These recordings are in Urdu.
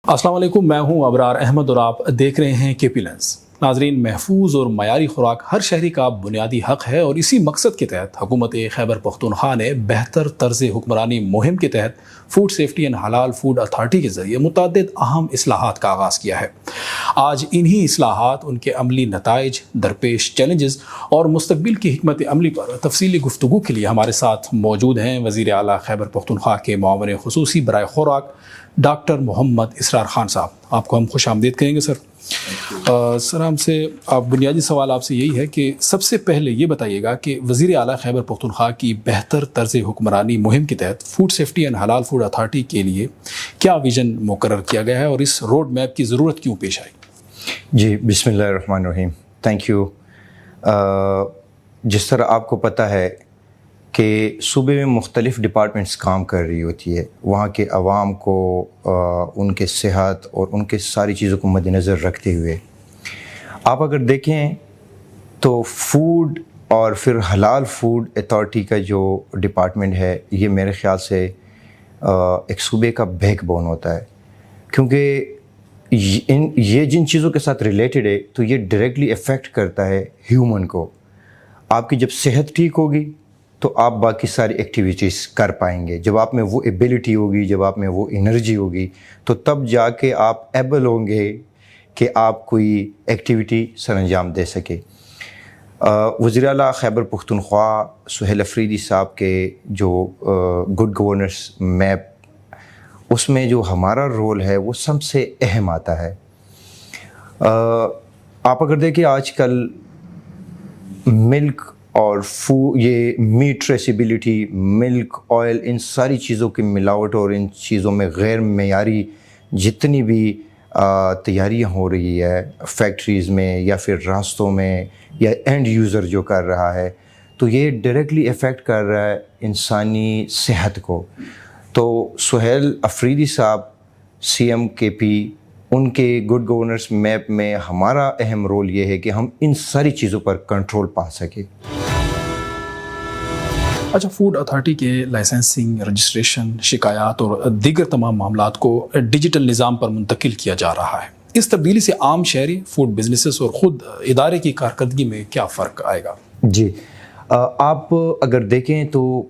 السلام علیکم، میں ہوں ابرار احمد اور آپ دیکھ رہے ہیں کے پی لینس۔ ناظرین، محفوظ اور معیاری خوراک ہر شہری کا بنیادی حق ہے اور اسی مقصد کے تحت حکومت خیبر پختونخوا نے بہتر طرز حکمرانی مہم کے تحت فوڈ سیفٹی اینڈ حلال فوڈ اتھارٹی کے ذریعے متعدد اہم اصلاحات کا آغاز کیا ہے۔ آج انہی اصلاحات، ان کے عملی نتائج، درپیش چیلنجز اور مستقبل کی حکمت عملی پر تفصیلی گفتگو کے لیے ہمارے ساتھ موجود ہیں وزیر اعلیٰ خیبر پختونخوا کے معاون خصوصی برائے خوراک ڈاکٹر محمد اسرار خان صاحب۔ آپ کو ہم خوش آمدید کہیں گے سر۔ سر، ہم سے بنیادی سوال آپ سے یہی ہے کہ سب سے پہلے یہ بتائیے گا کہ وزیر اعلیٰ خیبر پختونخوا کی بہتر طرز حکمرانی مہم کے تحت فوڈ سیفٹی اینڈ حلال فوڈ اتھارٹی کے لیے کیا ویژن مقرر کیا گیا ہے اور اس روڈ میپ کی ضرورت کیوں پیش آئی؟ جی، بسم اللہ الرحمن الرحیم۔ Thank you. جس طرح آپ کو پتہ ہے کہ صوبے میں مختلف ڈپارٹمنٹس کام کر رہی ہوتی ہے، وہاں کے عوام کو ان کے صحت اور ان کے ساری چیزوں کو مد نظر رکھتے ہوئے آپ اگر دیکھیں تو فوڈ اور پھر حلال فوڈ اتھارٹی کا جو ڈپارٹمنٹ ہے، یہ میرے خیال سے ایک صوبے کا بیک بون ہوتا ہے، کیونکہ یہ جن چیزوں کے ساتھ ریلیٹڈ ہے تو یہ ڈائریکٹلی افیکٹ کرتا ہے ہیومن کو۔ آپ کی جب صحت ٹھیک ہوگی تو آپ باقی ساری ایکٹیویٹیز کر پائیں گے۔ جب آپ میں وہ ایبیلٹی ہوگی، جب آپ میں وہ انرجی ہوگی، تو تب جا کے آپ ایبل ہوں گے کہ آپ کوئی ایکٹیویٹی سر انجام دے سکے۔ وزیر اعلیٰ خیبر پختونخوا سہیل افریدی صاحب کے جو گڈ گورننس میپ، اس میں جو ہمارا رول ہے وہ سب سے اہم آتا ہے۔ آپ اگر دیکھیں آج کل ملک اور یہ میٹ ٹریسیبلٹی، ملک، آئل، ان ساری چیزوں کی ملاوٹ اور ان چیزوں میں غیر معیاری جتنی بھی تیاریاں ہو رہی ہے فیکٹریز میں یا پھر راستوں میں یا اینڈ یوزر جو کر رہا ہے، تو یہ ڈائریکٹلی افیکٹ کر رہا ہے انسانی صحت کو۔ تو سہیل افریدی صاحب سی ایم کے پی، ان کے گڈ گورننس میپ میں ہمارا اہم رول یہ ہے کہ ہم ان ساری چیزوں پر کنٹرول پا سکیں۔ اچھا، فوڈ اتھارٹی کے لائسنسنگ، رجسٹریشن، شکایات اور دیگر تمام معاملات کو ڈیجیٹل نظام پر منتقل کیا جا رہا ہے۔ اس تبدیلی سے عام شہری، فوڈ بزنسز اور خود ادارے کی کارکردگی میں کیا فرق آئے گا؟ جی، آپ اگر دیکھیں تو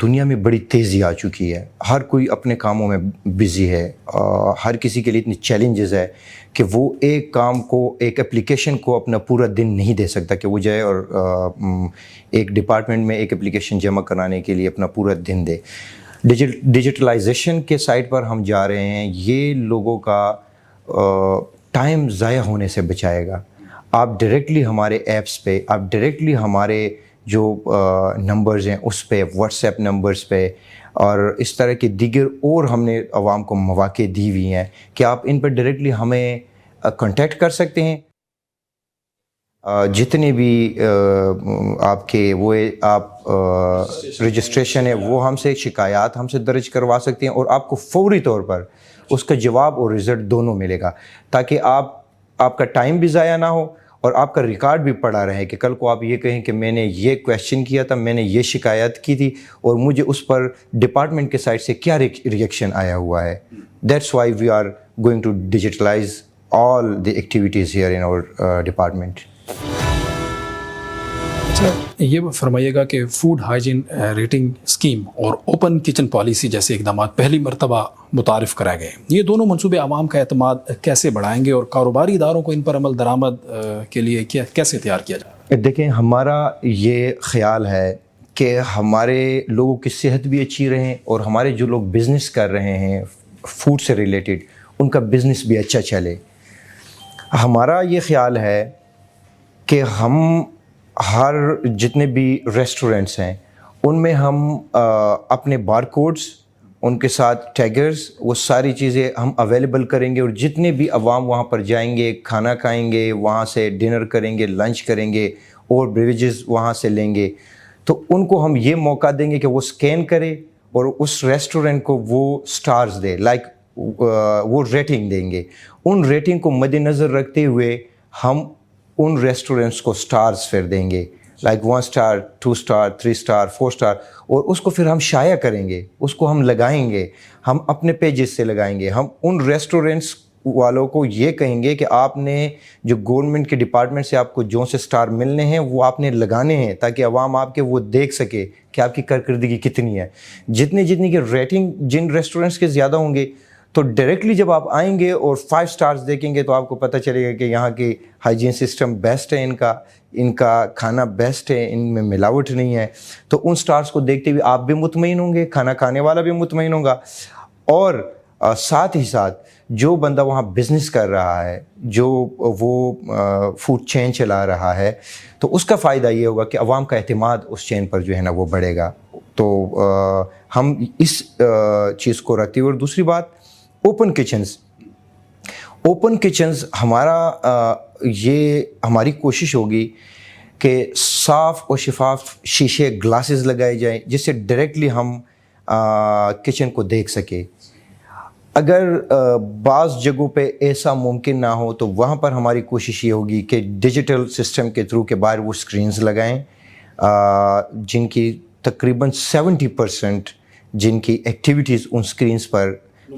دنیا میں بڑی تیزی آ چکی ہے، ہر کوئی اپنے کاموں میں بزی ہے، ہر کسی کے لیے اتنی چیلنجز ہے کہ وہ ایک کام کو، ایک اپلیکیشن کو اپنا پورا دن نہیں دے سکتا کہ وہ جائے اور ایک ڈپارٹمنٹ میں ایک اپلیکیشن جمع کرانے کے لیے اپنا پورا دن دے۔ ڈیجیٹلائزیشن کے سائٹ پر ہم جا رہے ہیں، یہ لوگوں کا ٹائم ضائع ہونے سے بچائے گا۔ آپ ڈائریکٹلی ہمارے ایپس پہ، آپ ڈائریکٹلی ہمارے جو نمبرز ہیں اس پہ، واٹس ایپ نمبرز پہ اور اس طرح کے دیگر اور ہم نے عوام کو مواقع دی ہوئی ہیں کہ آپ ان پر ڈائریکٹلی ہمیں کانٹیکٹ کر سکتے ہیں۔ جتنے بھی آپ کے وہ آپ رجسٹریشن ہے وہ ہم سے، شکایات ہم سے درج کروا سکتے ہیں اور آپ کو فوری طور پر اس کا جواب اور رزلٹ دونوں ملے گا، تاکہ آپ کا ٹائم بھی ضائع نہ ہو اور آپ کا ریکارڈ بھی پڑا رہے کہ کل کو آپ یہ کہیں کہ میں نے یہ کویشچن کیا تھا، میں نے یہ شکایت کی تھی اور مجھے اس پر ڈپارٹمنٹ کے سائڈ سے کیا ریئیکشن آیا ہوا ہے۔ That's why we are going to digitalise all the activities here in our department. یہ فرمائیے گا کہ فوڈ ہائیجین ریٹنگ اسکیم اور اوپن کچن پالیسی جیسے اقدامات پہلی مرتبہ متعارف کرائے گئے، یہ دونوں منصوبے عوام کا اعتماد کیسے بڑھائیں گے اور کاروباری اداروں کو ان پر عمل درآمد کے لیے کیسے تیار کیا جائے؟ دیکھیں، ہمارا یہ خیال ہے کہ ہمارے لوگوں کی صحت بھی اچھی رہیں اور ہمارے جو لوگ بزنس کر رہے ہیں فوڈ سے ریلیٹڈ، ان کا بزنس بھی اچھا چلے۔ ہمارا یہ خیال ہے کہ ہم ہر جتنے بھی ریسٹورنٹس ہیں ان میں ہم اپنے بار کوڈز، ان کے ساتھ ٹیگرز، وہ ساری چیزیں ہم اویلیبل کریں گے اور جتنے بھی عوام وہاں پر جائیں گے، کھانا کھائیں گے، وہاں سے ڈنر کریں گے، لنچ کریں گے اور بیوریجز وہاں سے لیں گے، تو ان کو ہم یہ موقع دیں گے کہ وہ اسکین کرے اور اس ریسٹورنٹ کو وہ سٹارز دے، وہ ریٹنگ دیں گے۔ ان ریٹنگ کو مد نظر رکھتے ہوئے ہم ان ریسٹورنٹس کو سٹارز پھر دیں گے۔ Like 1 star 2 star 3 star 4 star, اور اس کو پھر ہم شائع کریں گے, اس کو ہم لگائیں گے, ہم اپنے پیجز سے لگائیں گے. ہم ان ریسٹورینٹس والوں کو یہ کہیں گے کہ آپ نے جو گورنمنٹ کے ڈپارٹمنٹ سے آپ کو جو سے سٹار ملنے ہیں وہ آپ نے لگانے ہیں, تاکہ عوام آپ کے وہ دیکھ سکے کہ آپ کی کارکردگی کتنی ہے. جتنی کی ریٹنگ جن ریسٹورنٹس کے زیادہ ہوں گے, تو ڈائریکٹلی جب آپ آئیں گے اور 5 اسٹارز دیکھیں گے تو آپ کو پتہ چلے گا کہ یہاں کی ہائیجین سسٹم بیسٹ ہے, ان کا کھانا بیسٹ ہے, ان میں ملاوٹ نہیں ہے. تو ان سٹارز کو دیکھتے ہوئے آپ بھی مطمئن ہوں گے, کھانا کھانے والا بھی مطمئن ہوگا, اور ساتھ ہی ساتھ جو بندہ وہاں بزنس کر رہا ہے, جو وہ فوڈ چین چلا رہا ہے, تو اس کا فائدہ یہ ہوگا کہ عوام کا اعتماد اس چین پر جو ہے نا وہ بڑھے گا. تو ہم اس چیز کو رکھتے ہوئے, اور دوسری بات اوپن کچنز ہمارا یہ ہماری کوشش ہوگی کہ صاف اور شفاف شیشے گلاسز لگائے جائیں جس سے ڈائریکٹلی ہم کچن کو دیکھ سکیں. اگر بعض جگہوں پہ ایسا ممکن نہ ہو تو وہاں پر ہماری کوشش یہ ہوگی کہ ڈیجیٹل سسٹم کے تھرو کے باہر وہ اسکرینز لگائیں جن کی تقریباً 70% جن کی ایکٹیویٹیز ان اسکرینز پر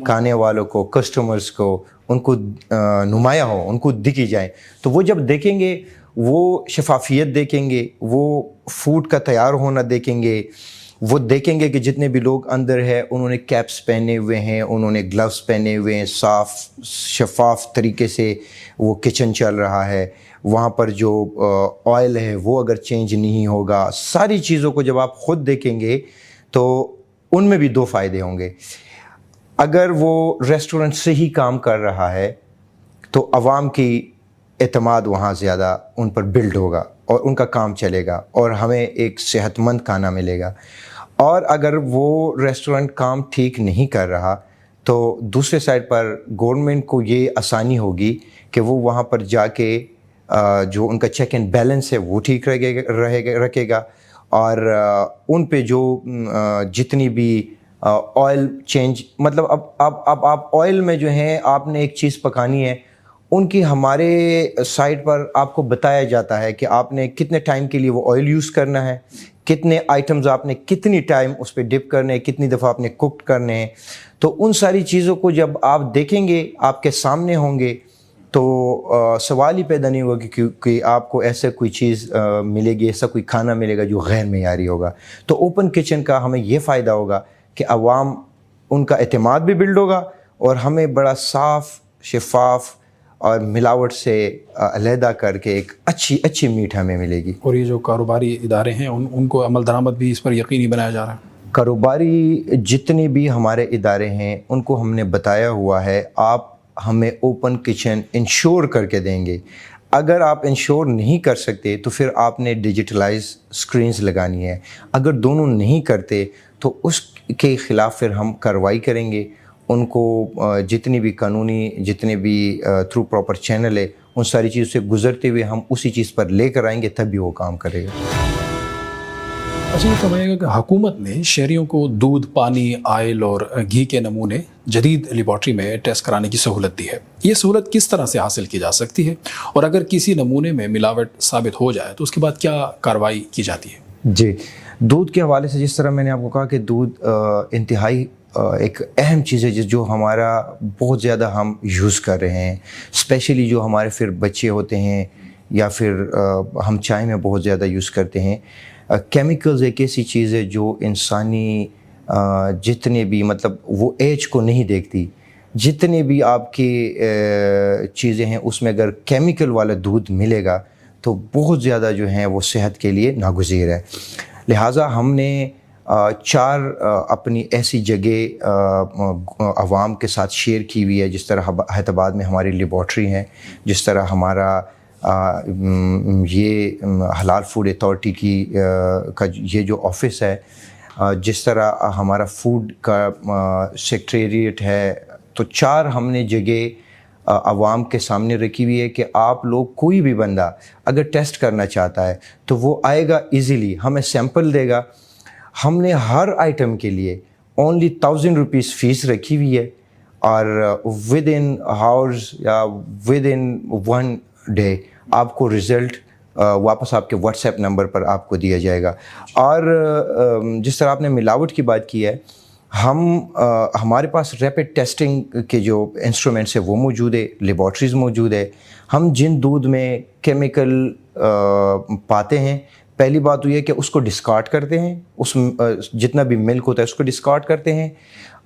کھانے والوں کو, کسٹمرز کو, ان کو نمایاں ہو, ان کو دکھی جائیں. تو وہ جب دیکھیں گے وہ شفافیت دیکھیں گے, وہ فوڈ کا تیار ہونا دیکھیں گے, وہ دیکھیں گے کہ جتنے بھی لوگ اندر ہیں انہوں نے کیپس پہنے ہوئے ہیں, انہوں نے گلوز پہنے ہوئے ہیں, صاف شفاف طریقے سے وہ کچن چل رہا ہے. وہاں پر جو آئل ہے وہ اگر چینج نہیں ہوگا, ساری چیزوں کو جب آپ خود دیکھیں گے تو ان میں بھی 2 فائدے ہوں گے. اگر وہ ریسٹورنٹ سے ہی کام کر رہا ہے تو عوام کی اعتماد وہاں زیادہ ان پر بلڈ ہوگا اور ان کا کام چلے گا اور ہمیں ایک صحت مند کھانا ملے گا. اور اگر وہ ریسٹورنٹ کام ٹھیک نہیں کر رہا تو دوسرے سائڈ پر گورنمنٹ کو یہ آسانی ہوگی کہ وہ وہاں پر جا کے جو ان کا چیک اینڈ بیلنس ہے وہ ٹھیک رکھے گا, اور ان پہ جو جتنی بھی آئل چینج, مطلب اب آپ آئل میں جو ہیں آپ نے ایک چیز پکانی ہے, ان کی ہمارے سائٹ پر آپ کو بتایا جاتا ہے کہ آپ نے کتنے ٹائم کے لیے وہ آئل یوز کرنا ہے, کتنے آئٹمز آپ نے کتنی ٹائم اس پہ ڈپ کرنے ہیں, کتنی دفعہ آپ نے کوک کرنے ہیں. تو ان ساری چیزوں کو جب آپ دیکھیں گے, آپ کے سامنے ہوں گے, تو سوال ہی پیدا نہیں ہوگا کہ آپ کو ایسا کوئی چیز ملے گی, ایسا کوئی کھانا ملے گا جو غیر معیاری ہوگا. تو اوپن کچن کا ہمیں یہ فائدہ ہوگا کہ عوام ان کا اعتماد بھی بلڈ ہوگا اور ہمیں بڑا صاف شفاف اور ملاوٹ سے علیحدہ کر کے ایک اچھی میٹ ہمیں ملے گی. اور یہ جو کاروباری ادارے ہیں ان کو عمل درآمد بھی اس پر یقینی بنایا جا رہا ہے. کاروباری جتنے بھی ہمارے ادارے ہیں ان کو ہم نے بتایا ہوا ہے, آپ ہمیں اوپن کچن انشور کر کے دیں گے. اگر آپ انشور نہیں کر سکتے تو پھر آپ نے ڈیجیٹلائز اسکرینز لگانی ہے. اگر دونوں نہیں کرتے تو اس کے خلاف پھر ہم کارروائی کریں گے. ان کو جتنی بھی قانونی جتنے بھی تھرو پراپر چینل ہے ان ساری چیزوں سے گزرتے ہوئے ہم اسی چیز پر لے کر آئیں گے, تب بھی وہ کام کرے گا. اچھا, یہ فرمائیے گا کہ حکومت نے شہریوں کو دودھ, پانی, آئل اور گھی کے نمونے جدید لیبارٹری میں ٹیسٹ کرانے کی سہولت دی ہے. یہ سہولت کس طرح سے حاصل کی جا سکتی ہے, اور اگر کسی نمونے میں ملاوٹ ثابت ہو جائے تو اس کے بعد کیا کارروائی کی جاتی ہے؟ جی, دودھ کے حوالے سے جس طرح میں نے آپ کو کہا کہ دودھ انتہائی ایک اہم چیز ہے جو ہمارا بہت زیادہ ہم یوز کر رہے ہیں, اسپیشلی جو ہمارے پھر بچے ہوتے ہیں یا پھر ہم چائے میں بہت زیادہ یوز کرتے ہیں. کیمیکلز ایک ایسی چیز ہے جو انسانی جتنے بھی مطلب وہ ایج کو نہیں دیکھتی, جتنے بھی آپ کی چیزیں ہیں اس میں اگر کیمیکل والا دودھ ملے گا تو بہت زیادہ جو ہیں وہ صحت کے لیے ناگزیر ہے. لہٰذا ہم نے 4 اپنی ایسی جگہ عوام کے ساتھ شیئر کی ہوئی ہے, جس طرح حیدر آباد میں ہماری لیبارٹری ہیں, جس طرح ہمارا یہ حلال فوڈ اتھارٹی کا یہ جو آفس ہے, جس طرح ہمارا فوڈ کا سیکریٹریٹ ہے. تو 4 ہم نے جگہ عوام کے سامنے رکھی ہوئی ہے کہ آپ لوگ کوئی بھی بندہ اگر ٹیسٹ کرنا چاہتا ہے تو وہ آئے گا ایزیلی, ہمیں سیمپل دے گا. ہم نے ہر آئٹم کے لیے اونلی 1000 روپیز فیس رکھی ہوئی ہے, اور ود ان ہاورز یا ود ان 1 ڈے آپ کو رزلٹ واپس آپ کے واٹس ایپ نمبر پر آپ کو دیا جائے گا. اور جس طرح آپ نے ملاوٹ کی بات کی ہے, ہمارے پاس ریپڈ ٹیسٹنگ کے جو انسٹرومنٹس ہیں وہ موجود ہے, لیبارٹریز موجود ہے. ہم جن دودھ میں کیمیکل پاتے ہیں, پہلی بات تو یہ کہ اس کو ڈسکارڈ کرتے ہیں, اس جتنا بھی ملک ہوتا ہے اس کو ڈسکارڈ کرتے ہیں.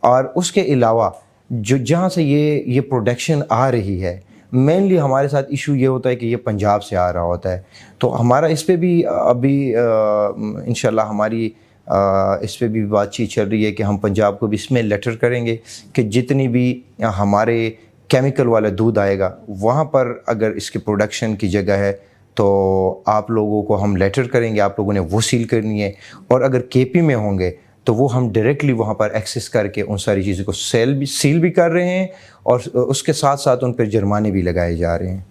اور اس کے علاوہ جہاں سے یہ پروڈکشن آ رہی ہے, مینلی ہمارے ساتھ ایشو یہ ہوتا ہے کہ یہ پنجاب سے آ رہا ہوتا ہے. تو ہمارا اس پہ بھی ابھی انشاءاللہ ہماری اس پہ بھی بات چیت چل رہی ہے کہ ہم پنجاب کو بھی اس میں لیٹر کریں گے کہ جتنی بھی ہمارے کیمیکل والا دودھ آئے گا وہاں پر اگر اس کے پروڈکشن کی جگہ ہے تو آپ لوگوں کو ہم لیٹر کریں گے, آپ لوگوں نے وہ سیل کرنی ہے. اور اگر کے پی میں ہوں گے تو وہ ہم ڈائریکٹلی وہاں پر ایکسیس کر کے ان ساری چیزوں کو سیل بھی کر رہے ہیں, اور اس کے ساتھ ساتھ ان پر جرمانے بھی لگائے جا رہے ہیں.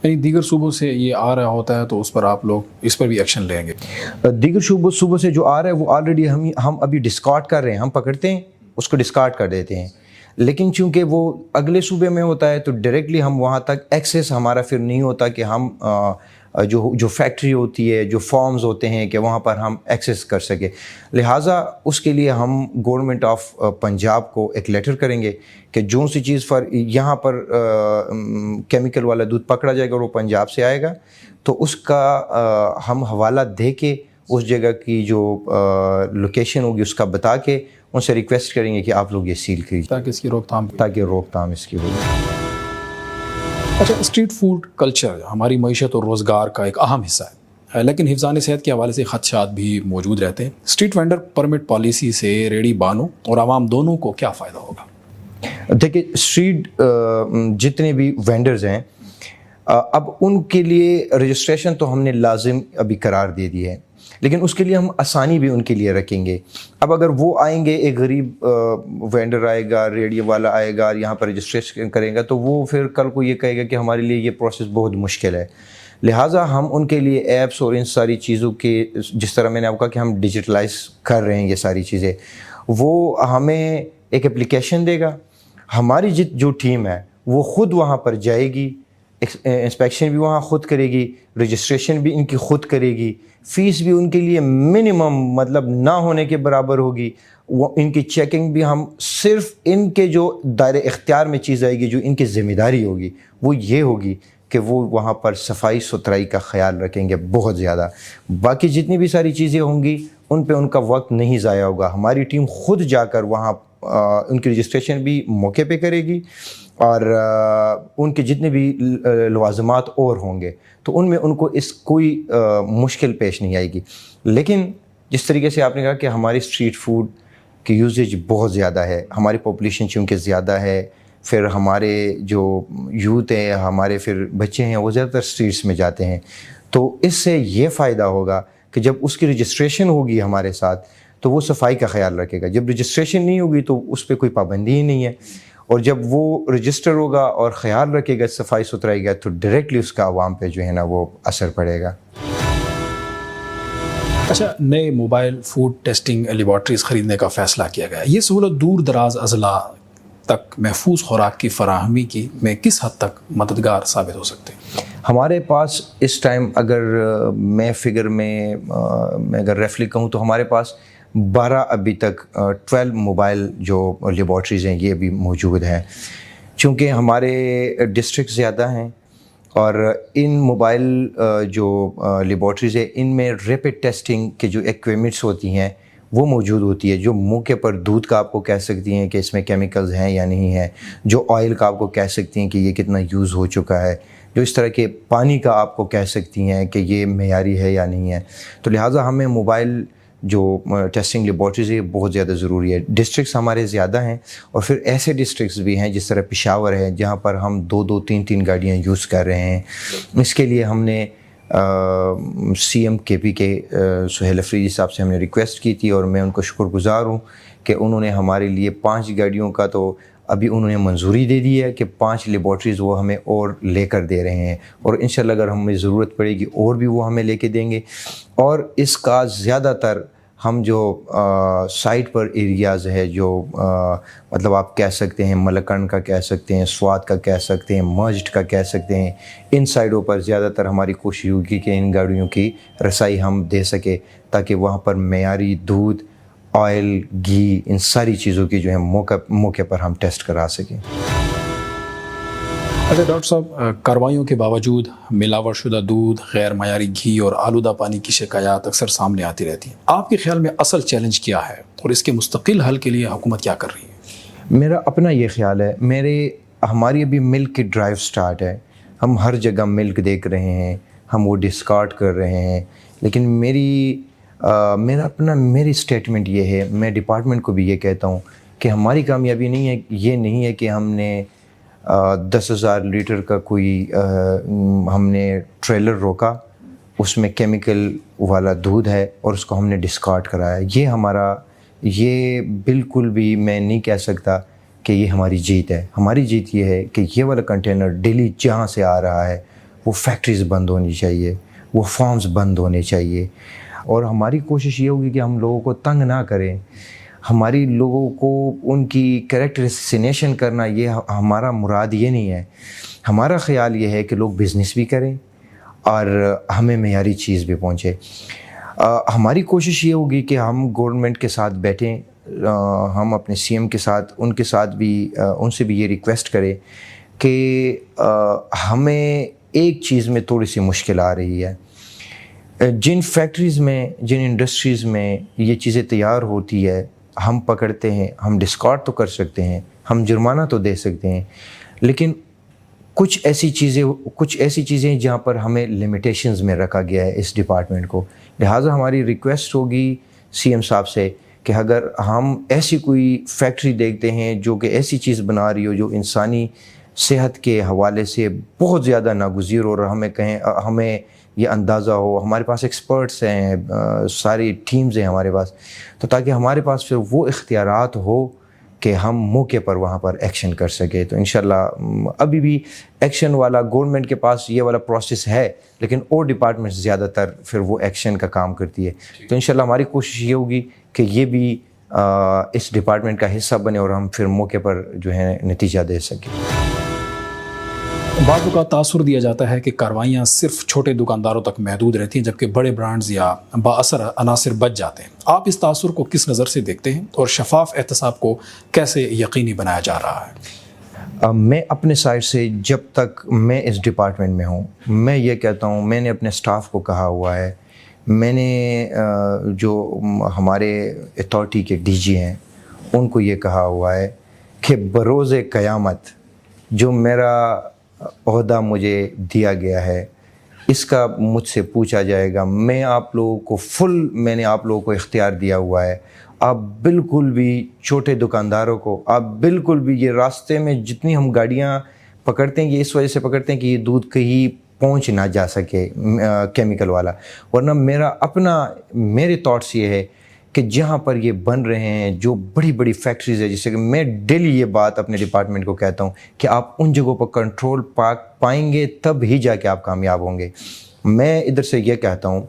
یعنی دیگر صوبوں سے یہ آ رہا ہوتا ہے تو اس پر آپ لوگ اس پر بھی ایکشن لیں گے؟ دیگر صوبوں سے جو آ رہا ہے وہ آلریڈی ہم ابھی ڈسکارڈ کر رہے ہیں. ہم پکڑتے ہیں, اس کو ڈسکارڈ کر دیتے ہیں, لیکن چونکہ وہ اگلے صوبے میں ہوتا ہے تو ڈائریکٹلی ہم وہاں تک ایکسیس ہمارا پھر نہیں ہوتا کہ ہم جو فیکٹری ہوتی ہے, جو فارمز ہوتے ہیں کہ وہاں پر ہم ایکسیس کر سکیں. لہٰذا اس کے لیے ہم گورنمنٹ آف پنجاب کو ایک لیٹر کریں گے کہ جو سی چیز پر یہاں پر کیمیکل والا دودھ پکڑا جائے گا اور وہ پنجاب سے آئے گا تو اس کا ہم حوالہ دے کے اس جگہ کی جو لوکیشن ہوگی اس کا بتا کے ان سے ریکویسٹ کریں گے کہ آپ لوگ یہ سیل کیجیے تاکہ اس کی روک تھام اس کی ہوگی. اچھا, اسٹریٹ فوڈ کلچر ہماری معیشت اور روزگار کا ایک اہم حصہ ہے, لیکن حفظان صحت کے حوالے سے خدشات بھی موجود رہتے ہیں. اسٹریٹ وینڈر پرمٹ پالیسی سے ریڑھی بانوں اور عوام دونوں کو کیا فائدہ ہوگا؟ دیکھیں, اسٹریٹ جتنے بھی وینڈرز ہیں اب ان کے لیے رجسٹریشن تو ہم نے لازم ابھی قرار دے دی ہے, لیکن اس کے لیے ہم آسانی بھی ان کے لیے رکھیں گے. اب اگر وہ آئیں گے, ایک غریب وینڈر آئے گا, ریڈیو والا آئے گا, یہاں پر رجسٹریشن کرے گا تو وہ پھر کل کو یہ کہے گا کہ ہمارے لیے یہ پروسیس بہت مشکل ہے. لہٰذا ہم ان کے لیے ایپس اور ان ساری چیزوں کے, جس طرح میں نے آپ کہا کہ ہم ڈیجیٹلائز کر رہے ہیں یہ ساری چیزیں, وہ ہمیں ایک اپلیکیشن دے گا. ہماری جو ٹیم ہے وہ خود وہاں پر جائے گی, انسپیکشن بھی وہاں خود کرے گی, رجسٹریشن بھی ان کی خود کرے گی, فیس بھی ان کے لیے منیمم مطلب نہ ہونے کے برابر ہوگی. وہ ان کی چیکنگ بھی ہم صرف ان کے جو دائرے اختیار میں چیز آئے گی, جو ان کی ذمہ داری ہوگی وہ یہ ہوگی کہ وہ وہاں پر صفائی ستھرائی کا خیال رکھیں گے بہت زیادہ. باقی جتنی بھی ساری چیزیں ہوں گی ان پہ ان کا وقت نہیں ضائع ہوگا. ہماری ٹیم خود جا کر وہاں ان کی رجسٹریشن بھی موقع پہ کرے گی, اور ان کے جتنے بھی لوازمات اور ہوں گے تو ان میں ان کو کوئی مشکل پیش نہیں آئے گی. لیکن جس طریقے سے آپ نے کہا کہ ہماری اسٹریٹ فوڈ کی یوزیج بہت زیادہ ہے, ہماری پاپولیشن چونکہ زیادہ ہے, پھر ہمارے جو یوتھ ہیں, ہمارے پھر بچے ہیں وہ زیادہ تر اسٹریٹس میں جاتے ہیں, تو اس سے یہ فائدہ ہوگا کہ جب اس کی رجسٹریشن ہوگی ہمارے ساتھ تو وہ صفائی کا خیال رکھے گا. جب رجسٹریشن نہیں ہوگی تو اس پہ کوئی پابندی ہی نہیں ہے, اور جب وہ رجسٹر ہوگا اور خیال رکھے گا صفائی ستھرائی کا تو ڈائریکٹلی اس کا عوام پہ جو ہے نا وہ اثر پڑے گا. اچھا, نئے موبائل فوڈ ٹیسٹنگ لیبارٹریز خریدنے کا فیصلہ کیا گیا. یہ سہولت دور دراز اضلاع تک محفوظ خوراک کی فراہمی میں کس حد تک مددگار ثابت ہو سکتے ہیں؟ ہمارے پاس اس ٹائم اگر میں فگر میں اگر ریفلی کہوں تو ہمارے پاس 12 ابھی تک 12 موبائل جو لیبارٹریز ہیں یہ بھی موجود ہیں. چونکہ ہمارے ڈسٹرکٹ زیادہ ہیں اور ان موبائل جو لیبارٹریز ہیں ان میں ریپڈ ٹیسٹنگ کے جو ایکوپمنٹس ہوتی ہیں وہ موجود ہوتی ہے, جو موقع پر دودھ کا آپ کو کہہ سکتی ہیں کہ اس میں کیمیکلز ہیں یا نہیں ہیں, جو آئل کا آپ کو کہہ سکتی ہیں کہ یہ کتنا یوز ہو چکا ہے, جو اس طرح کے پانی کا آپ کو کہہ سکتی ہیں کہ یہ معیاری ہے یا نہیں ہے. تو لہٰذا ہمیں موبائل جو ٹیسٹنگ لیبارٹریز ہے بہت زیادہ ضروری ہے. ڈسٹرکٹس ہمارے زیادہ ہیں اور پھر ایسے ڈسٹرکٹس بھی ہیں جس طرح پشاور ہے جہاں پر ہم 2-2 3-3 گاڑیاں یوز کر رہے ہیں. اس کے لیے ہم نے سی ایم کے پی کے سہیل افریدی صاحب سے ہم نے ریکویسٹ کی تھی, اور میں ان کو شکر گزار ہوں کہ انہوں نے ہمارے لیے 5 گاڑیوں کا تو ابھی انہوں نے منظوری دے دی ہے کہ 5 لیبارٹریز وہ ہمیں اور لے کر دے رہے ہیں, اور انشاءاللہ اگر ہمیں ضرورت پڑے گی اور بھی وہ ہمیں لے کے دیں گے. اور اس کا زیادہ تر ہم جو سائٹ پر ایریاز ہے جو مطلب آپ کہہ سکتے ہیں ملکنڈ کا کہہ سکتے ہیں، سوات کا کہہ سکتے ہیں، مرجڈ کا کہہ سکتے ہیں، ان سائڈوں پر زیادہ تر ہماری کوشش ہوگی کہ ان گاڑیوں کی رسائی ہم دے سکے تاکہ وہاں پر معیاری دودھ، آئل، گھی، ان ساری چیزوں کی جو ہے موقع پر ہم ٹیسٹ کرا سکیں۔ اچھا ڈاکٹر صاحب، کارروائیوں کے باوجود ملاوٹ شدہ دودھ، غیر معیاری گھی اور آلودہ پانی کی شکایات اکثر سامنے آتی رہتی ہیں۔ آپ کے خیال میں اصل چیلنج کیا ہے اور اس کے مستقل حل کے لیے حکومت کیا کر رہی ہے؟ میرا اپنا یہ خیال ہے، ہماری ابھی ملک کی ڈرائیو سٹارٹ ہے، ہم ہر جگہ ملک دیکھ رہے ہیں، ہم وہ ڈسکارڈ کر رہے ہیں، لیکن میری سٹیٹمنٹ یہ ہے، میں ڈپارٹمنٹ کو بھی یہ کہتا ہوں کہ ہماری کامیابی نہیں ہے کہ ہم نے 10,000 لیٹر کا کوئی ہم نے ٹریلر روکا، اس میں کیمیکل والا دودھ ہے اور اس کو ہم نے ڈسکارڈ کرایا۔ یہ بالکل بھی میں نہیں کہہ سکتا کہ یہ ہماری جیت ہے۔ ہماری جیت یہ ہے کہ یہ والا کنٹینر ڈیلی جہاں سے آ رہا ہے وہ فیکٹریز بند ہونی چاہیے، وہ فارمز بند ہونے چاہیے، اور ہماری کوشش یہ ہوگی کہ ہم لوگوں کو تنگ نہ کریں، ہماری لوگوں کو ان کی کریکٹ اسیسینیشن کرنا، یہ ہمارا مراد یہ نہیں ہے۔ ہمارا خیال یہ ہے کہ لوگ بزنس بھی کریں اور ہمیں معیاری چیز بھی پہنچے۔ ہماری کوشش یہ ہوگی کہ ہم گورنمنٹ کے ساتھ بیٹھیں، ہم اپنے سی ایم کے ساتھ ان سے بھی یہ ریکویسٹ کریں کہ ہمیں ایک چیز میں تھوڑی سی مشکل آ رہی ہے۔ جن فیکٹریز میں، جن انڈسٹریز میں یہ چیزیں تیار ہوتی ہے، ہم پکڑتے ہیں، ہم ڈسکارڈ تو کر سکتے ہیں، ہم جرمانہ تو دے سکتے ہیں، لیکن کچھ ایسی چیزیں جہاں پر ہمیں لمیٹیشنز میں رکھا گیا ہے اس ڈپارٹمنٹ کو۔ لہٰذا ہماری ریکویسٹ ہوگی سی ایم صاحب سے کہ اگر ہم ایسی کوئی فیکٹری دیکھتے ہیں جو کہ ایسی چیز بنا رہی ہو جو انسانی صحت کے حوالے سے بہت زیادہ ناگزیر ہو، اور ہمیں یہ اندازہ ہو، ہمارے پاس ایکسپرٹس ہیں، ساری ٹیمز ہیں ہمارے پاس، تو تاکہ ہمارے پاس پھر وہ اختیارات ہو کہ ہم موقع پر وہاں پر ایکشن کر سکے۔ تو انشاءاللہ ابھی بھی ایکشن والا گورنمنٹ کے پاس یہ والا پروسیس ہے، لیکن اور ڈپارٹمنٹ زیادہ تر پھر وہ ایکشن کا کام کرتی ہے۔ تو انشاءاللہ ہماری کوشش یہ ہوگی کہ یہ بھی اس ڈپارٹمنٹ کا حصہ بنے اور ہم پھر موقع پر جو ہے نتیجہ دے سکیں۔ بعض اوقات تاثر دیا جاتا ہے کہ کارروائیاں صرف چھوٹے دکانداروں تک محدود رہتی ہیں جبکہ بڑے برانڈز یا بااثر عناصر بچ جاتے ہیں۔ آپ اس تاثر کو کس نظر سے دیکھتے ہیں اور شفاف احتساب کو کیسے یقینی بنایا جا رہا ہے؟ میں اپنے سائڈ سے جب تک میں اس ڈپارٹمنٹ میں ہوں، میں یہ کہتا ہوں، میں نے اپنے سٹاف کو کہا ہوا ہے، میں نے جو ہمارے اتھارٹی کے ڈی جی ہیں ان کو یہ کہا ہوا ہے کہ بروز قیامت جو میرا عہدہ مجھے دیا گیا ہے اس کا مجھ سے پوچھا جائے گا۔ میں نے آپ لوگوں کو اختیار دیا ہوا ہے، آپ بالکل بھی چھوٹے دکانداروں کو، آپ بالکل بھی یہ راستے میں جتنی ہم گاڑیاں پکڑتے ہیں یہ اس وجہ سے پکڑتے ہیں کہ یہ دودھ کہیں پہنچ نہ جا سکے کیمیکل والا، ورنہ میرے تھاٹس یہ ہے کہ جہاں پر یہ بن رہے ہیں جو بڑی بڑی فیکٹریز ہے، جیسے کہ میں ڈیلی یہ بات اپنے ڈپارٹمنٹ کو کہتا ہوں کہ آپ ان جگہوں پر کنٹرول پائیں گے تب ہی جا کے آپ کامیاب ہوں گے۔ میں ادھر سے یہ کہتا ہوں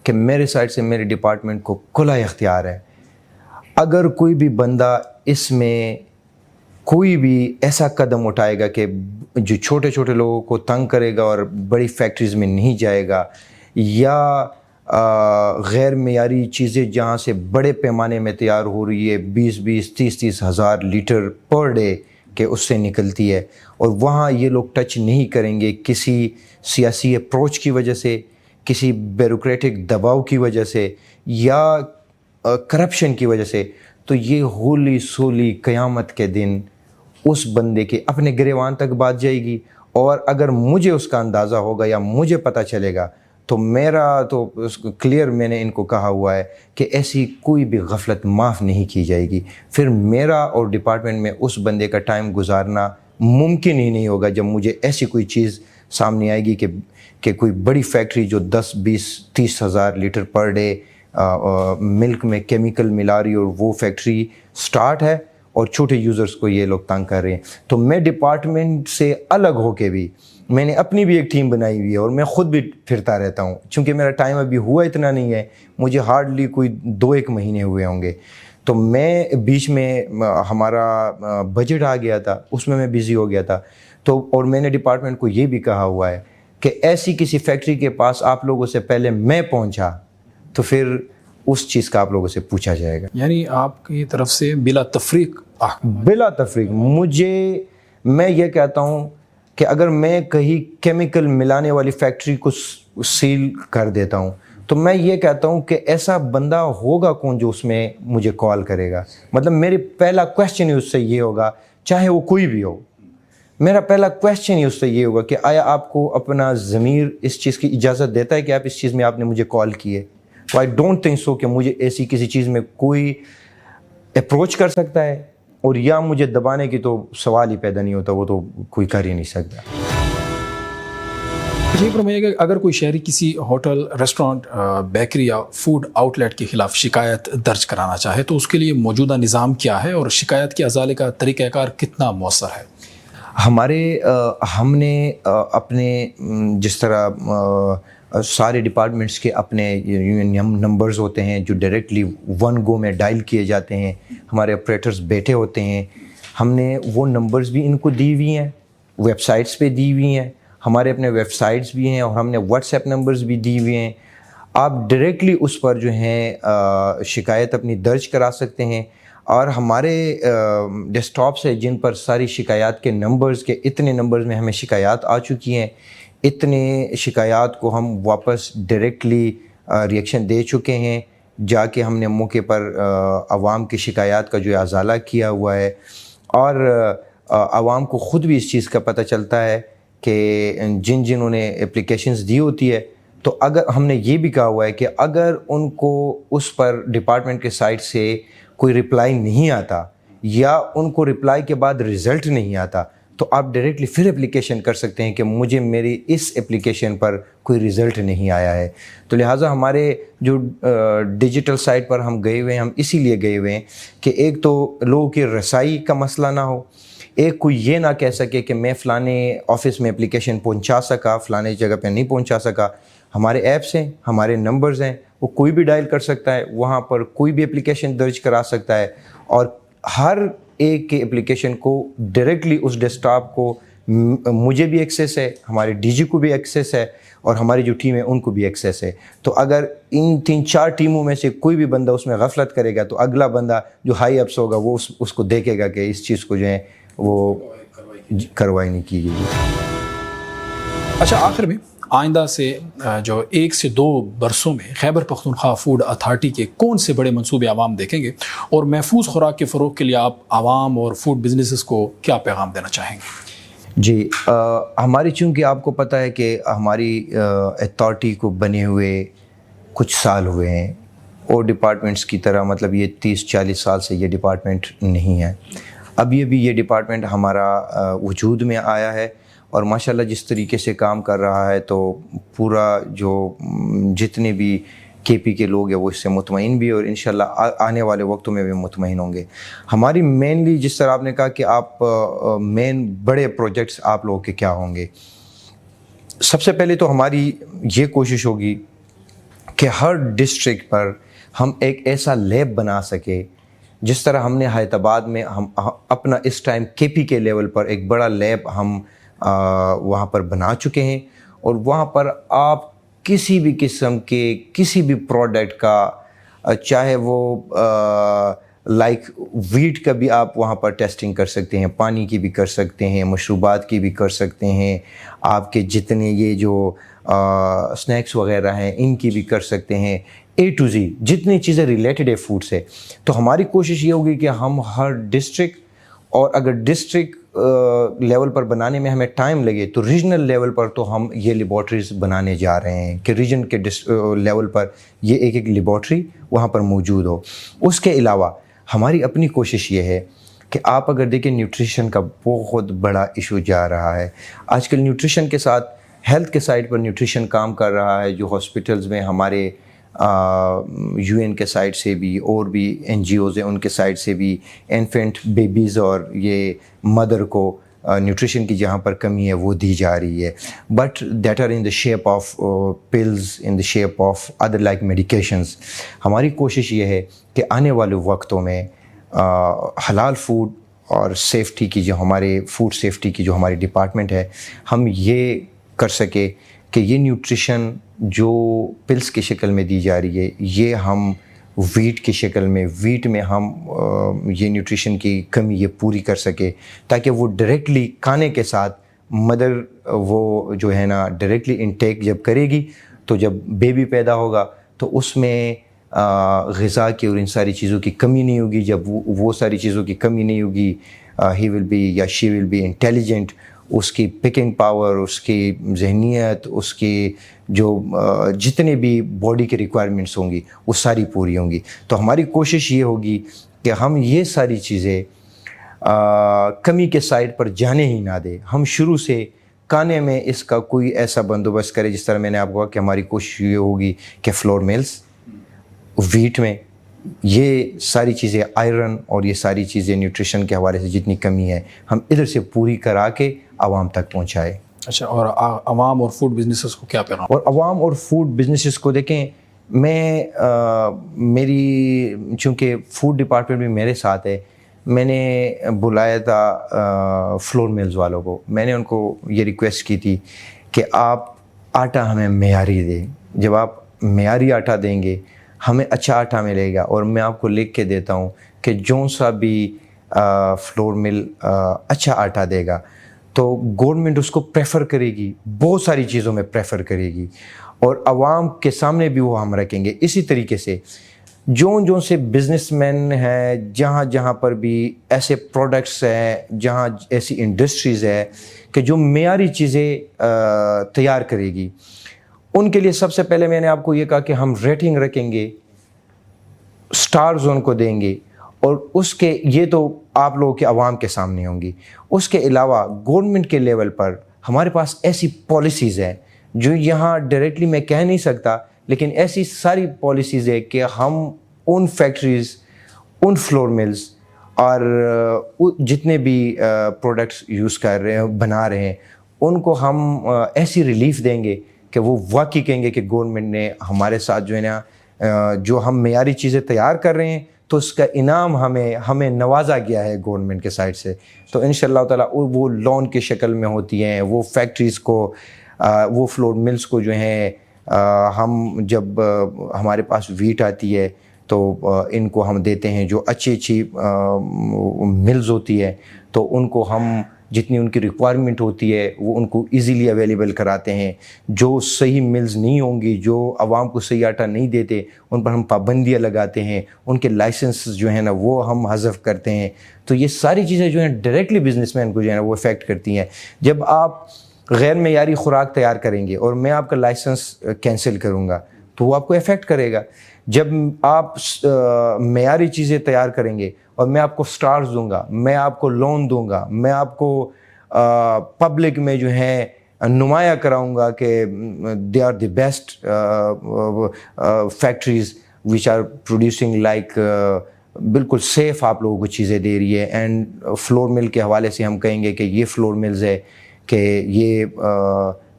کہ میرے سائڈ سے میرے ڈپارٹمنٹ کو کھلا اختیار ہے، اگر کوئی بھی بندہ اس میں کوئی بھی ایسا قدم اٹھائے گا کہ جو چھوٹے چھوٹے لوگوں کو تنگ کرے گا اور بڑی فیکٹریز میں نہیں جائے گا، یا غیر معیاری چیزیں جہاں سے بڑے پیمانے میں تیار ہو رہی ہے، 20-30 ہزار لیٹر پر ڈے کہ اس سے نکلتی ہے، اور وہاں یہ لوگ ٹچ نہیں کریں گے کسی سیاسی اپروچ کی وجہ سے، کسی بیوروکریٹک دباؤ کی وجہ سے یا کرپشن کی وجہ سے، تو یہ ہولی سولی قیامت کے دن اس بندے کے اپنے گریوان تک بات جائے گی، اور اگر مجھے اس کا اندازہ ہوگا یا مجھے پتہ چلے گا تو کلیئر میں نے ان کو کہا ہوا ہے کہ ایسی کوئی بھی غفلت معاف نہیں کی جائے گی۔ پھر میرا اور ڈپارٹمنٹ میں اس بندے کا ٹائم گزارنا ممکن ہی نہیں ہوگا جب مجھے ایسی کوئی چیز سامنے آئے گی کہ کوئی بڑی فیکٹری جو 10-20-30 ہزار لیٹر پر ڈے ملک میں کیمیکل ملا رہی اور وہ فیکٹری سٹارٹ ہے اور چھوٹے یوزرز کو یہ لوگ تنگ کر رہے ہیں. تو میں ڈپارٹمنٹ سے الگ ہو کے بھی میں نے اپنی بھی ایک ٹیم بنائی ہوئی ہے اور میں خود بھی پھرتا رہتا ہوں, چونکہ میرا ٹائم ابھی ہوا اتنا نہیں ہے, مجھے ہارڈلی کوئی 2-1 مہینے ہوئے ہوں گے. تو میں بیچ میں ہمارا بجٹ آ گیا تھا, اس میں بزی ہو گیا تھا. تو اور میں نے ڈپارٹمنٹ کو یہ بھی کہا ہوا ہے کہ ایسی کسی فیکٹری کے پاس آپ لوگوں سے پہلے میں پہنچا تو پھر اس چیز کا آپ لوگوں سے پوچھا جائے گا. یعنی آپ کی طرف سے بلا تفریق بلا تفریق میں یہ کہتا ہوں کہ اگر میں کہیں کیمیکل ملانے والی فیکٹری کو سیل کر دیتا ہوں تو میں یہ کہتا ہوں کہ ایسا بندہ ہوگا کون جو اس میں مجھے کال کرے گا. مطلب میری پہلا کویسچن ہی اس سے یہ ہوگا, چاہے وہ کوئی بھی ہو, میرا پہلا کویسچن ہی اس سے یہ ہوگا کہ آیا آپ کو اپنا ضمیر اس چیز کی اجازت دیتا ہے کہ آپ اس چیز میں آپ نے مجھے کال کی ہے. تو آئی ڈونٹ تھنک سو کہ مجھے ایسی کسی چیز میں کوئی اپروچ کر سکتا ہے, اور یا مجھے دبانے کی تو سوال ہی پیدا نہیں ہوتا, وہ تو کوئی کر ہی نہیں سکتا. یہ فرمائیے کہ اگر کوئی شہری کسی ہوٹل, ریسٹورانٹ, بیکری یا فوڈ آؤٹ لیٹ کے خلاف شکایت درج کرانا چاہے تو اس کے لیے موجودہ نظام کیا ہے اور شکایت کے ازالے کا طریقہ کار کتنا مؤثر ہے؟ ہم نے اپنے جس طرح سارے ڈپارٹمنٹس کے اپنے نمبرز ہوتے ہیں جو ڈائریکٹلی 1 گو میں ڈائل کیے جاتے ہیں, ہمارے آپریٹرز بیٹھے ہوتے ہیں, ہم نے وہ نمبرز بھی ان کو دی ہوئی ہیں, ویب سائٹس پہ دی ہوئی ہیں, ہمارے اپنے ویب سائٹس بھی ہیں, اور ہم نے واٹس ایپ نمبرز بھی دی ہوئے ہیں. آپ ڈائریکٹلی اس پر جو ہیں شکایت اپنی درج کرا سکتے ہیں. اور ہمارے ڈیسک ٹاپس ہے جن پر ساری شکایات کے نمبرز کے اتنے نمبرز میں ہمیں شکایات آ چکی ہیں, اتنے شکایات کو ہم واپس ڈائریکٹلی ریئیکشن دے چکے ہیں. جا کے ہم نے موقع پر عوام کی شکایات کا جو ازالہ کیا ہوا ہے, اور عوام کو خود بھی اس چیز کا پتہ چلتا ہے کہ جنہوں نے اپلیکیشنز دی ہوتی ہے, تو اگر ہم نے یہ بھی کہا ہوا ہے کہ اگر ان کو اس پر ڈپارٹمنٹ کے سائٹ سے کوئی رپلائی نہیں آتا یا ان کو رپلائی کے بعد رزلٹ نہیں آتا تو آپ ڈائریکٹلی پھر اپلیکیشن کر سکتے ہیں کہ مجھے میری اس اپلیکیشن پر کوئی رزلٹ نہیں آیا ہے. تو لہٰذا ہمارے جو ڈیجیٹل سائٹ پر ہم گئے ہوئے ہیں, ہم اسی لیے گئے ہوئے ہیں کہ ایک تو لوگوں کی رسائی کا مسئلہ نہ ہو, ایک کوئی یہ نہ کہہ سکے کہ میں فلانے آفس میں اپلیکیشن پہنچا سکا, فلانے جگہ پہ نہیں پہنچا سکا. ہمارے ایپس ہیں, ہمارے نمبرز ہیں, وہ کوئی بھی ڈائل کر سکتا ہے, وہاں پر کوئی بھی اپلیکیشن درج کرا سکتا ہے, اور ہر ایک کے اپلیکیشن کو ڈائریکٹلی اس ڈیسک ٹاپ کو مجھے بھی ایکسیس ہے, ہمارے ڈی جی کو بھی ایکسیس ہے, اور ہماری جو ٹیم ہے ان کو بھی ایکسیس ہے. تو اگر ان 3-4 ٹیموں میں سے کوئی بھی بندہ اس میں غفلت کرے گا تو اگلا بندہ جو ہائی اپس ہوگا وہ اس کو دیکھے گا کہ اس چیز کو جو ہے وہ کارروائی نہیں کی گئی. اچھا, آخر میں آئندہ سے جو 1 سے 2 برسوں میں خیبر پختونخوا فوڈ اتھارٹی کے کون سے بڑے منصوبے عوام دیکھیں گے, اور محفوظ خوراک کے فروغ کے لیے آپ عوام اور فوڈ بزنسز کو کیا پیغام دینا چاہیں گے؟ جی, ہماری چونکہ آپ کو پتہ ہے کہ ہماری اتھارٹی کو بنے ہوئے کچھ سال ہوئے ہیں, اور ڈپارٹمنٹس کی طرح مطلب یہ 30-40 سال سے یہ ڈپارٹمنٹ نہیں ہے. ابھی یہ ڈپارٹمنٹ ہمارا وجود میں آیا ہے, اور ماشاءاللہ جس طریقے سے کام کر رہا ہے تو پورا جو جتنے بھی کے پی کے لوگ ہیں وہ اس سے مطمئن بھی, اور انشاءاللہ آنے والے وقتوں میں بھی مطمئن ہوں گے. ہماری مینلی جس طرح آپ نے کہا کہ آپ مین بڑے پروجیکٹس آپ لوگوں کے کیا ہوں گے, سب سے پہلے تو ہماری یہ کوشش ہوگی کہ ہر ڈسٹرکٹ پر ہم ایک ایسا لیب بنا سکے جس طرح ہم نے حیدرآباد میں ہم اپنا اس ٹائم کے پی کے لیول پر ایک بڑا لیب ہم وہاں پر بنا چکے ہیں, اور وہاں پر آپ کسی بھی قسم کے کسی بھی پروڈکٹ کا, چاہے وہ لائک ویٹ کا بھی آپ وہاں پر ٹیسٹنگ کر سکتے ہیں, پانی کی بھی کر سکتے ہیں, مشروبات کی بھی کر سکتے ہیں, آپ کے جتنے یہ جو سنیکس وغیرہ ہیں ان کی بھی کر سکتے ہیں, A to Z جتنی چیزیں ریلیٹڈ ہے فوڈ سے. تو ہماری کوشش یہ ہوگی کہ ہم ہر ڈسٹرکٹ, اور اگر ڈسٹرکٹ لیول پر بنانے میں ہمیں ٹائم لگے تو ریجنل لیول پر تو ہم یہ لیبارٹریز بنانے جا رہے ہیں کہ ریجن کے لیول پر یہ ایک لیبارٹری وہاں پر موجود ہو. اس کے علاوہ ہماری اپنی کوشش یہ ہے کہ آپ اگر دیکھیں نیوٹریشن کا بہت بڑا ایشو جا رہا ہے آج کل. نیوٹریشن کے ساتھ ہیلتھ کے سائڈ پر نیوٹریشن کام کر رہا ہے, جو ہاسپٹلز میں ہمارے UN کے سائڈ سے بھی اور بھی NGOs ہیں ان کے سائڈ سے بھی انفینٹ بیبیز اور یہ مدر کو نیوٹریشن کی جہاں پر کمی ہے وہ دی جا رہی ہے, but that are in the shape of pills, in the shape of other like medications. ہماری کوشش یہ ہے کہ آنے والے وقتوں میں حلال فوڈ اور سیفٹی کی جو ہمارے فوڈ سیفٹی کی جو ہماری ڈپارٹمنٹ ہے, ہم یہ کر سکے کہ یہ نیوٹریشن جو پلس کی شکل میں دی جا رہی ہے یہ ہم ویٹ کی شکل میں, ویٹ میں ہم یہ نیوٹریشن کی کمی یہ پوری کر سکے, تاکہ وہ ڈائریکٹلی کھانے کے ساتھ مدر وہ جو ہے نا ڈائریکٹلی انٹیک جب کرے گی تو جب بیبی پیدا ہوگا تو اس میں غذا کی اور ان ساری چیزوں کی کمی نہیں ہوگی. جب وہ ساری چیزوں کی کمی نہیں ہوگی, ہی ول بی یا شی ول بی انٹیلیجنٹ, اس کی پکنگ پاور, اس کی ذہنیت, اس کی جو جتنے بھی باڈی کے ریکوائرمنٹس ہوں گی وہ ساری پوری ہوں گی. تو ہماری کوشش یہ ہوگی کہ ہم یہ ساری چیزیں کمی کے سائڈ پر جانے ہی نہ دیں. ہم شروع سے کھانے میں اس کا کوئی ایسا بندوبست کرے, جس طرح میں نے آپ کو کہا کہ ہماری کوشش یہ ہوگی کہ فلور ملز, ویٹ میں یہ ساری چیزیں, آئرن اور یہ ساری چیزیں نیوٹریشن کے حوالے سے جتنی کمی ہے ہم ادھر سے پوری کرا کے عوام تک پہنچائے. اچھا, اور عوام اور فوڈ بزنسز کو کیا پیغام؟ اور عوام اور فوڈ بزنسز کو دیکھیں, میں میری چونکہ فوڈ ڈپارٹمنٹ بھی میرے ساتھ ہے, میں نے بلایا تھا فلور ملز والوں کو. میں نے ان کو یہ ریکویسٹ کی تھی کہ آپ آٹا ہمیں معیاری دیں. جب آپ معیاری آٹا دیں گے ہمیں اچھا آٹا ملے گا, اور میں آپ کو لکھ کے دیتا ہوں کہ جو سا بھی فلور مل اچھا آٹا دے گا تو گورنمنٹ اس کو پریفر کرے گی, بہت ساری چیزوں میں پریفر کرے گی, اور عوام کے سامنے بھی وہ ہم رکھیں گے. اسی طریقے سے جو سے بزنس مین ہیں, جہاں جہاں پر بھی ایسے پروڈکٹس ہیں, جہاں ایسی انڈسٹریز ہے کہ جو معیاری چیزیں تیار کرے گی, ان کے لیے سب سے پہلے میں نے آپ کو یہ کہا کہ ہم ریٹنگ رکھیں گے, سٹارز ان کو دیں گے, اور اس کے یہ تو آپ لوگوں کے عوام کے سامنے ہوں گی. اس کے علاوہ گورنمنٹ کے لیول پر ہمارے پاس ایسی پالیسیز ہیں جو یہاں ڈائریکٹلی میں کہہ نہیں سکتا, لیکن ایسی ساری پالیسیز ہے کہ ہم ان فیکٹریز, ان فلور ملز اور جتنے بھی پروڈکٹس یوز کر رہے ہیں, بنا رہے ہیں, ان کو ہم ایسی ریلیف دیں گے کہ وہ واقعی کہیں گے کہ گورنمنٹ نے ہمارے ساتھ جو ہے نا جو ہم معیاری چیزیں تیار کر رہے ہیں تو اس کا انعام ہمیں نوازا گیا ہے گورنمنٹ کے سائڈ سے. تو انشاءاللہ تعالیٰ وہ لون کی شکل میں ہوتی ہیں, وہ فیکٹریز کو, وہ فلور ملز کو جو ہیں ہم جب ہمارے پاس ویٹ آتی ہے تو ان کو ہم دیتے ہیں, جو اچھی ملز ہوتی ہے تو ان کو ہم جتنی ان کی ریکوائرمنٹ ہوتی ہے وہ ان کو ایزیلی اویلیبل کراتے ہیں. جو صحیح ملز نہیں ہوں گی, جو عوام کو صحیح آٹا نہیں دیتے, ان پر ہم پابندیاں لگاتے ہیں, ان کے لائسنس جو ہیں نا وہ ہم حذف کرتے ہیں. تو یہ ساری چیزیں جو ہیں ڈائریکٹلی بزنس مین کو جو ہے نا وہ افیکٹ کرتی ہیں. جب آپ غیر معیاری خوراک تیار کریں گے اور میں آپ کا لائسنس کینسل کروں گا تو وہ آپ کو افیکٹ کرے گا. جب آپ معیاری چیزیں تیار کریں گے اور میں آپ کو سٹارز دوں گا, میں آپ کو لون دوں گا, میں آپ کو پبلک میں جو ہے نمایاں کراؤں گا کہ they are the best factories which are producing like بالکل سیف آپ لوگوں کو چیزیں دے رہی ہے. اینڈ فلور مل کے حوالے سے ہم کہیں گے کہ یہ فلور ملز ہے کہ یہ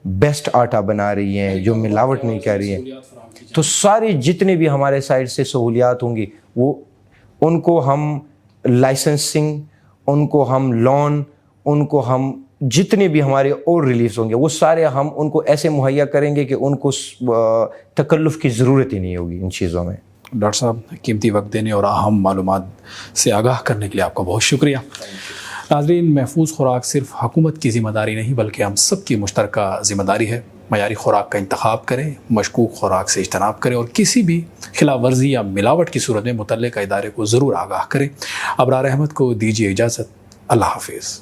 بیسٹ آٹا بنا رہی ہیں, جو ملاوٹ نہیں کر رہی ہیں. تو ساری جتنے بھی ہمارے سائڈ سے سہولیات ہوں گی وہ ان کو ہم لائسنسنگ, ان کو ہم لون, ان کو ہم جتنے بھی ہمارے اور ریلیفز ہوں گے وہ سارے ہم ان کو ایسے مہیا کریں گے کہ ان کو تکلف کی ضرورت ہی نہیں ہوگی ان چیزوں میں. ڈاکٹر صاحب, قیمتی وقت دینے اور اہم معلومات سے آگاہ کرنے کے لیے آپ کا بہت شکریہ. ناظرین, محفوظ خوراک صرف حکومت کی ذمہ داری نہیں بلکہ ہم سب کی مشترکہ ذمہ داری ہے. معیاری خوراک کا انتخاب کریں, مشکوک خوراک سے اجتناب کریں اور کسی بھی خلاف ورزی یا ملاوٹ کی صورت میں متعلقہ ادارے کو ضرور آگاہ کریں. ابرار احمد کو دیجیے اجازت. اللہ حافظ.